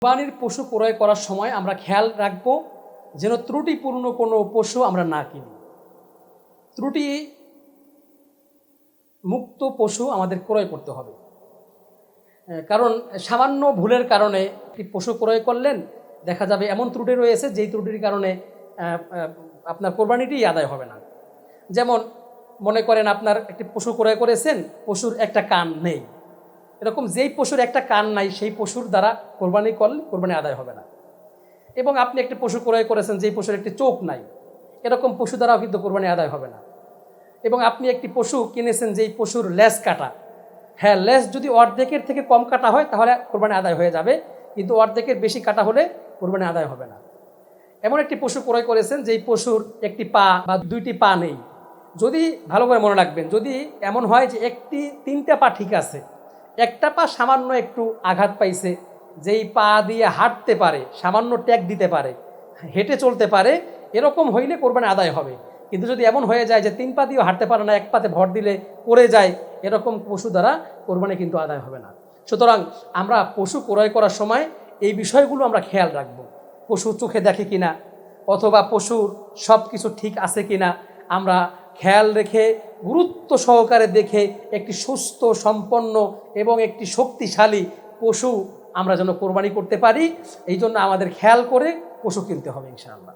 কোরবানির পশু ক্রয় করার সময় আমরা খেয়াল রাখব যেন ত্রুটিপূর্ণ কোনো পশু আমরা না কিনি। ত্রুটি মুক্ত পশু আমাদের ক্রয় করতে হবে। কারণ সামান্য ভুলের কারণে একটি পশু ক্রয় করলেন, দেখা যাবে এমন ত্রুটি রয়েছে যেই ত্রুটির কারণে আপনার কোরবানিটি আদায় হবে না। যেমন মনে করেন আপনার একটি পশু ক্রয় করেছেন, পশুর একটা কান নেই, এরকম যেই পশুর একটা কান নাই সেই পশুর দ্বারা কোরবানি করলে কোরবানি আদায় হবে না। এবং আপনি একটি পশু ক্রয় করেছেন যেই পশুর একটি চোখ নাই, এরকম পশু দ্বারাও কিন্তু কোরবানি আদায় হবে না। এবং আপনি একটি পশু কিনেছেন যেই পশুর লেজ কাটা, হ্যাঁ লেজ যদি অর্ধেকের থেকে কম কাটা হয় তাহলে কোরবানি আদায় হয়ে যাবে, কিন্তু অর্ধেকের বেশি কাটা হলে কোরবানি আদায় হবে না। এমন একটি পশু ক্রয় করেছেন যেই পশুর একটি পা বা দুইটি পা নেই, যদি ভালো করে মনে রাখবেন, যদি এমন হয় যে তিনটা পা ঠিক আছে, একটা পা সামান্য একটু আঘাত পাইছে, যেই পা দিয়ে হাঁটতে পারে, সামান্য ট্যাগ দিতে পারে, হেঁটে চলতে পারে, এরকম হইলে কোরবানি আদায় হবে। কিন্তু যদি এমন হয়ে যায় যে তিন পা দিয়েও হাঁটতে পারে না, এক পাতে ভর দিলে পড়ে যায়, এরকম পশু দ্বারা কোরবানি কিন্তু আদায় হবে না। সুতরাং আমরা পশু ক্রয় করার সময় এই বিষয়গুলো আমরা খেয়াল রাখব। পশু চোখে দেখে কিনা, অথবা পশুর সব কিছু ঠিক আছে কিনা, আমরা খেয়াল রেখে গুরুত্ব সহকারে দেখে একটি সুস্থ, সম্পন্ন এবং একটি শক্তিশালী পশু আমরা যেন কোরবানি করতে পারি, এই জন্য আমাদের খেয়াল করে পশু কিনতে হবে ইনশাআল্লাহ।